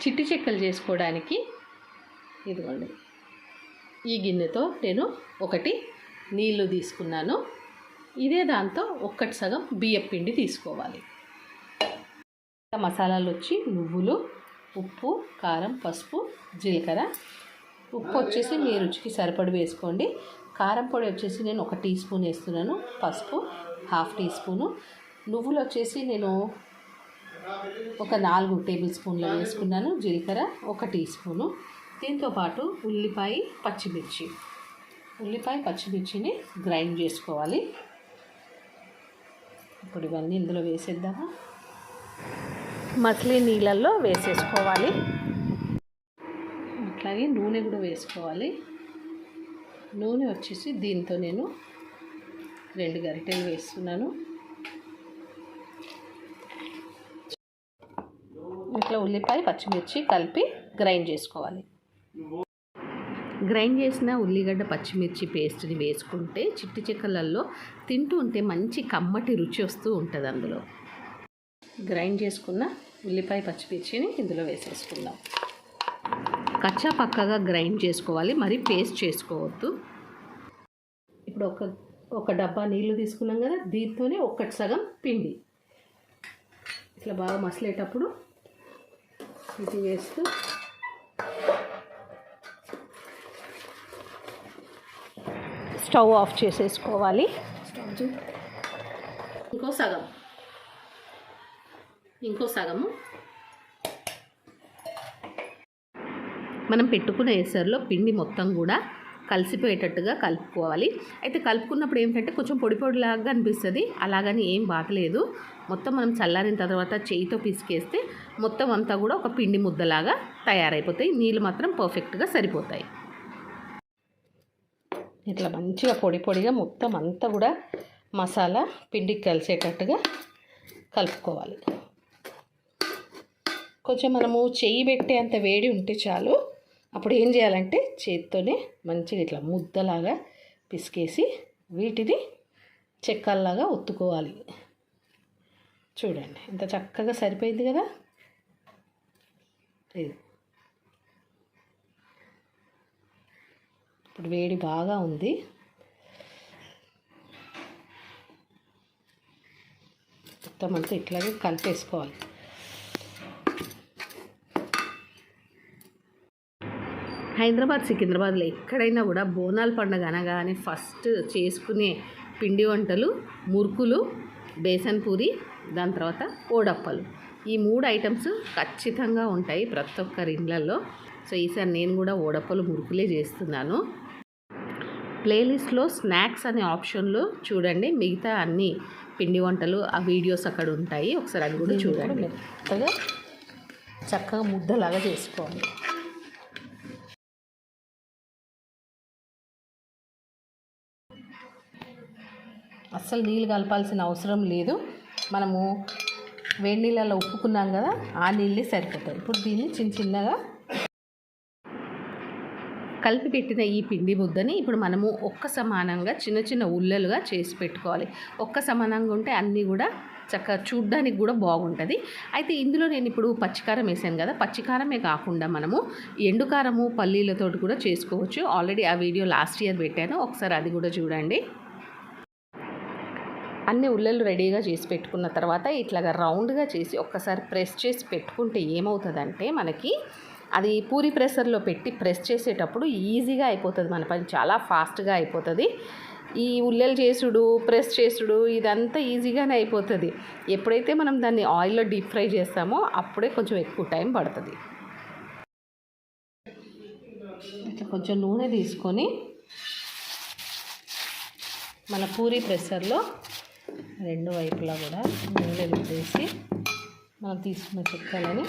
చిట్టి చెక్కలు చేసుకోవడానికి ఇదిగోండి ఈ గిన్నెతో నేను ఒకటి నీళ్లు తీసుకున్నాను. ఇదే దాంతో ఒక్కటి సగం బియ్యం పిండి తీసుకోవాలి. మసాలాలు వచ్చి నువ్వులు, ఉప్పు, కారం, పసుపు, జీలకర్ర. ఉప్పు వచ్చేసి మీ రుచికి సరిపడి వేసుకోండి. కారం పొడి వచ్చేసి నేను 1 టీ స్పూన్ వేస్తున్నాను. పసుపు 1/2 టీ స్పూను. నువ్వులు వచ్చేసి నేను ఒక 4 టేబుల్ స్పూన్లు వేసుకున్నాను. జీలకర్ర 1 టీ స్పూను. దీంతోపాటు ఉల్లిపాయ, పచ్చిమిర్చిని గ్రైండ్ చేసుకోవాలి. ఇప్పుడు ఇవన్నీ ఇందులో వేసేద్దామా. మసలి నీళ్ళల్లో వేసేసుకోవాలి. అట్లాగే నూనె కూడా వేసుకోవాలి. నూనె వచ్చేసి దీంతో నేను 2 గరిటెలు వేస్తున్నాను. ఇట్లా ఉల్లిపాయ, పచ్చిమిర్చి కలిపి గ్రైండ్ చేసుకోవాలి. గ్రైండ్ చేసిన ఉల్లిగడ్డ, పచ్చిమిర్చి పేస్ట్ని వేసుకుంటే చిట్టి చెక్కలలో తింటూ ఉంటే మంచి కమ్మటి రుచి వస్తూ ఉంటుంది. అందులో గ్రైండ్ చేసుకున్న ఉల్లిపాయ, పచ్చిమిర్చిని ఇందులో వేసేసుకుందాం. కచ్చా పక్కగా గ్రైండ్ చేసుకోవాలి, మరి పేస్ట్ చేసుకోవద్దు. ఇప్పుడు ఒక డబ్బా నీళ్లు తీసుకున్నాం కదా, దీంతోనే 1 సగం పిండి ఇట్లా బాగా మసలేటప్పుడు ఇది వేస్తూ స్టవ్ ఆఫ్ చేసేసుకోవాలి. ఇంకో సగము మనం పెట్టుకున్న ఎసరులో పిండి మొత్తం కూడా కలిసిపోయేటట్టుగా కలుపుకోవాలి. అయితే కలుపుకున్నప్పుడు ఏంటంటే కొంచెం పొడి పొడిలాగా అనిపిస్తుంది. అలాగని ఏం బాగలేదు. మొత్తం మనం చల్లారిన తర్వాత చేయితో పిసికేస్తే మొత్తం అంతా కూడా ఒక పిండి ముద్దలాగా తయారైపోతాయి. నీళ్ళు మాత్రం పర్ఫెక్ట్గా సరిపోతాయి. ఇట్లా మంచిగా పొడి పొడిగా మొత్తం అంతా కూడా మసాలా పిండికి కలిసేటట్టుగా కలుపుకోవాలి. కొంచెం మనము చెయ్యి పెట్టే అంత వేడి ఉంటే చాలు. అప్పుడు ఏం చేయాలంటే చేత్తోనే మంచిగా ఇట్లా ముద్దలాగా పిసికేసి వీటిని చెక్కల్లాగా ఒత్తుకోవాలి. చూడండి ఇంత చక్కగా సరిపోయింది కదా. ఇది ఇప్పుడు వేడి బాగా ఉంది. మొత్తం అంతా ఇట్లాగే కలిపేసుకోవాలి. హైదరాబాద్, సికింద్రాబాద్లో ఎక్కడైనా కూడా బోనాల పండుగ అనగానే ఫస్ట్ చేసుకునే పిండి వంటలు మురుకులు, బేసన్ పూరి, దాని తర్వాత ఓడప్పలు. ఈ 3 ఐటమ్స్ ఖచ్చితంగా ఉంటాయి ప్రతి ఒక్కరి ఇళ్ళల్లో. సో ఈసారి నేను కూడా ఓడప్పలు, మురుకులే చేస్తున్నాను. ప్లేలిస్ట్లో స్నాక్స్ అనే ఆప్షన్లో చూడండి, మిగతా అన్ని పిండి వంటలు ఆ వీడియోస్ అక్కడ ఉంటాయి. ఒకసారి అది కూడా చూడండి. మెత్తగా చక్కగా ముద్దలాగా చేసుకోవాలి. అస్సలు నీళ్ళు కలపాల్సిన అవసరం లేదు. మనము వేడి నీళ్ళలో ఉప్పుకున్నాం కదా, ఆ నీళ్ళే సరిపోతాయి. ఇప్పుడు దీన్ని చిన్నగా కలిపి పెట్టిన ఈ పిండి ముద్దని ఇప్పుడు మనము ఒక్క సమానంగా చిన్న ఉల్లలుగా చేసి పెట్టుకోవాలి. ఒక్క సమానంగా ఉంటే అన్నీ కూడా చక్కగా చూడ్డానికి కూడా బాగుంటుంది. అయితే ఇందులో నేను ఇప్పుడు పచ్చికారం వేసాను కదా, పచ్చికారమే కాకుండా మనము ఎండుకారము, పల్లీలతో కూడా చేసుకోవచ్చు. ఆల్రెడీ ఆ వీడియో లాస్ట్ ఇయర్ పెట్టాను, ఒకసారి అది కూడా చూడండి. అన్ని ఉల్లలు రెడీగా చేసి పెట్టుకున్న తర్వాత ఇట్లాగా రౌండ్గా చేసి ఒక్కసారి ప్రెస్ చేసి పెట్టుకుంటే ఏమవుతుందంటే మనకి అది పూరి ప్రెషర్లో పెట్టి ప్రెస్ చేసేటప్పుడు ఈజీగా అయిపోతుంది. మన పని చాలా ఫాస్ట్గా అయిపోతుంది. ఈ ఉల్లలు చేసుడు, ప్రెస్ చేసుడు ఇదంతా ఈజీగానే అయిపోతుంది. ఎప్పుడైతే మనం దాన్ని ఆయిల్లో డీప్ ఫ్రై చేస్తామో అప్పుడే కొంచెం ఎక్కువ టైం పడుతుంది. కొంచెం నూనె తీసుకొని మన పూరి ప్రెషర్లో 2 వైపులా కూడా నూనె రుద్దేసి మనం తీసుకున్న చెక్కలని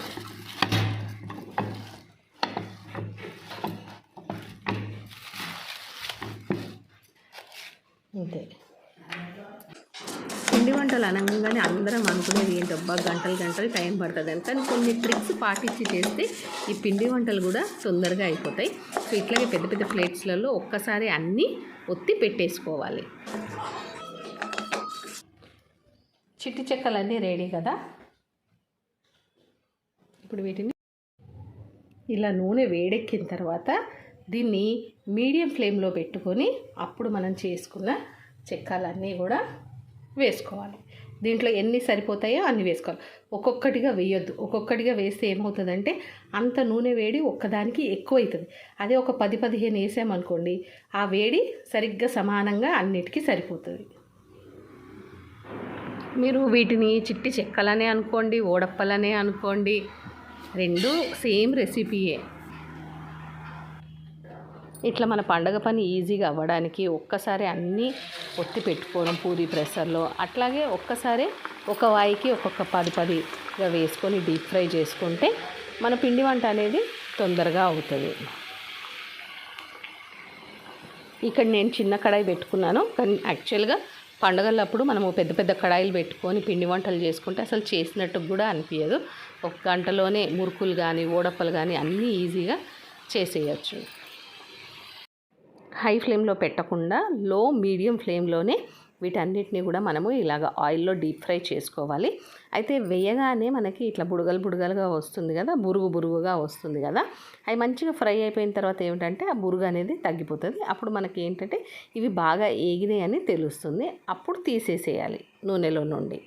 అంతే. పిండి వంటలు అనగానే అందరం అనుకునేది ఏంటబ్బా గంటలు టైం పడుతుంది అని, కానీ కొన్ని ట్రిక్స్ పాటించి చేస్తే ఈ పిండి వంటలు కూడా తొందరగా అయిపోతాయి. సో ఇట్లాగే పెద్ద ప్లేట్స్లలో ఒక్కసారి అన్నీ ఒత్తి పెట్టేసుకోవాలి. చిట్టి చెక్కలన్నీ రెడీ కదా. ఇప్పుడు వీటిని ఇలా నూనె వేడెక్కిన తర్వాత దీన్ని మీడియం ఫ్లేమ్లో పెట్టుకొని అప్పుడు మనం చేసుకున్న చెక్కలన్నీ కూడా వేసుకోవాలి. దీంట్లో ఎన్ని సరిపోతాయో అన్ని వేసుకోవాలి. ఒక్కొక్కటిగా వేయొద్దు. ఒక్కొక్కటిగా వేస్తే ఏమవుతుందంటే అంత నూనె వేడి ఒక్కదానికి ఎక్కువ అవుతుంది. అదే ఒక 10-15 వేసామనుకోండి, ఆ వేడి సరిగ్గా సమానంగా అన్నిటికీ సరిపోతుంది. మీరు వీటిని చిట్టి చెక్కలనే అనుకోండి, ఓడప్పలనే అనుకోండి, రెండు సేమ్ రెసిపీయే. ఇట్లా మన పండగ పని ఈజీగా అవ్వడానికి ఒక్కసారి అన్నీ ఒత్తి పెట్టుకోవడం పూరీ ప్రెషర్లో, అట్లాగే ఒక్కసారి ఒక వాయికి ఒక్కొక్క 10-10గా వేసుకొని డీప్ ఫ్రై చేసుకుంటే మన పిండి వంట అనేది తొందరగా అవుతుంది. ఇక్కడ నేను చిన్న కడాయి పెట్టుకున్నాను, కానీ యాక్చువల్గా పండగలప్పుడు మనము పెద్ద పెద్ద కడాయిలు పెట్టుకొని పిండి వంటలు చేసుకుంటే అసలు చేసినట్టు కూడా అనిపించదు. ఒక గంటలోనే మురుకులు కానీ ఓడప్పలు కానీ అన్నీ ఈజీగా చేసేయచ్చు. హై ఫ్లేమ్లో పెట్టకుండా మీడియం ఫ్లేమ్లోనే వీటన్నిటిని కూడా మనము ఇలాగ ఆయిల్లో డీప్ ఫ్రై చేసుకోవాలి. అయితే వేయగానే మనకి ఇట్లా బుడగలుగా వస్తుంది కదా, బురుగుగా వస్తుంది కదా, అవి మంచిగా ఫ్రై అయిపోయిన తర్వాత ఏమిటంటే ఆ బురుగు అనేది తగ్గిపోతుంది. అప్పుడు మనకి ఏంటంటే ఇవి బాగా ఏగినాయి అని తెలుస్తుంది. అప్పుడు తీసేసేయాలి నూనెలో నుండి.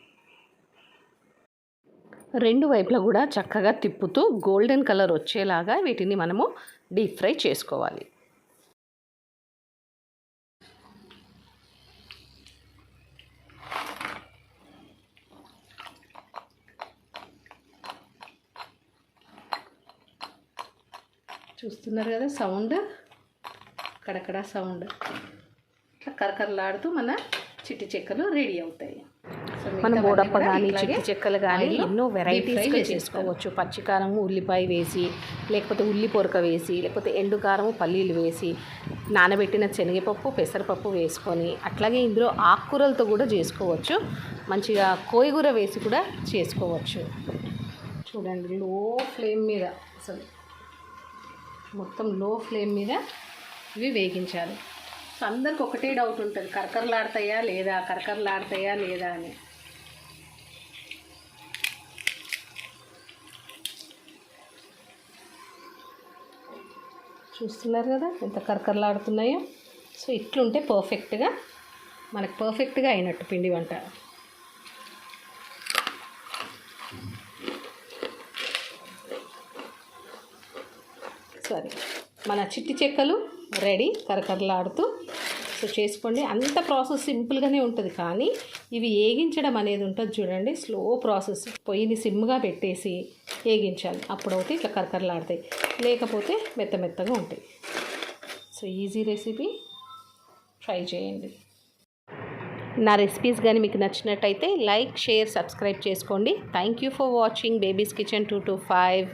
రెండు వైపులా కూడా చక్కగా తిప్పుతూ గోల్డెన్ కలర్ వచ్చేలాగా వీటిని మనము డీప్ ఫ్రై చేసుకోవాలి. చూస్తున్నారు కదా సౌండ్, కడకడ సౌండ్. ఇట్లా కరకరలాడుతూ మన చిట్టి చెక్కలు రెడీ అవుతాయి. మనం ఓడప్ప కానీ చిట్టి చెక్కలు కానీ ఎన్నో వెరైటీస్గా చేసుకోవచ్చు. పచ్చికారం ఉల్లిపాయ వేసి, లేకపోతే ఉల్లి పొరక వేసి, లేకపోతే ఎండుకారము పల్లీలు వేసి, నానబెట్టిన శనగపప్పు పెసరపప్పు వేసుకొని, అట్లాగే ఇందులో ఆకుకూరలతో కూడా చేసుకోవచ్చు. మంచిగా కోయిగూర వేసి కూడా చేసుకోవచ్చు. చూడండి, లో ఫ్లేమ్ మీద అసలు మొత్తం లో ఫ్లేమ్ మీద ఇవి వేగించాలి. సో అందరికి ఒకటే డౌట్ ఉంటుంది, కరకరలాడతాయా లేదా అని. చూస్తున్నారు కదా ఎంత కరకరలాడుతున్నాయో. సో ఇట్లుంటే మనకు పర్ఫెక్ట్గా అయినట్టు పిండి వంట. సరే, మన చిట్టి చెక్కలు రెడీ, కరకరలాడుతూ. సో చేసుకోండి. అంత ప్రాసెస్ సింపుల్గానే ఉంటుంది, కానీ ఇవి ఏగించడం అనేది ఉంటుంది చూడండి, స్లో ప్రాసెస్. పొయ్యిని సిమ్గా పెట్టేసి ఏగించాలి, అప్పుడైతే ఇట్లా కరకరలాడతాయి, లేకపోతే మెత్తగా ఉంటాయి. సో ఈజీ రెసిపీ, ట్రై చేయండి. నా రెసిపీస్ కానీ మీకు నచ్చినట్టయితే లైక్, షేర్, సబ్స్క్రైబ్ చేసుకోండి. Thank you for watching babies kitchen 225.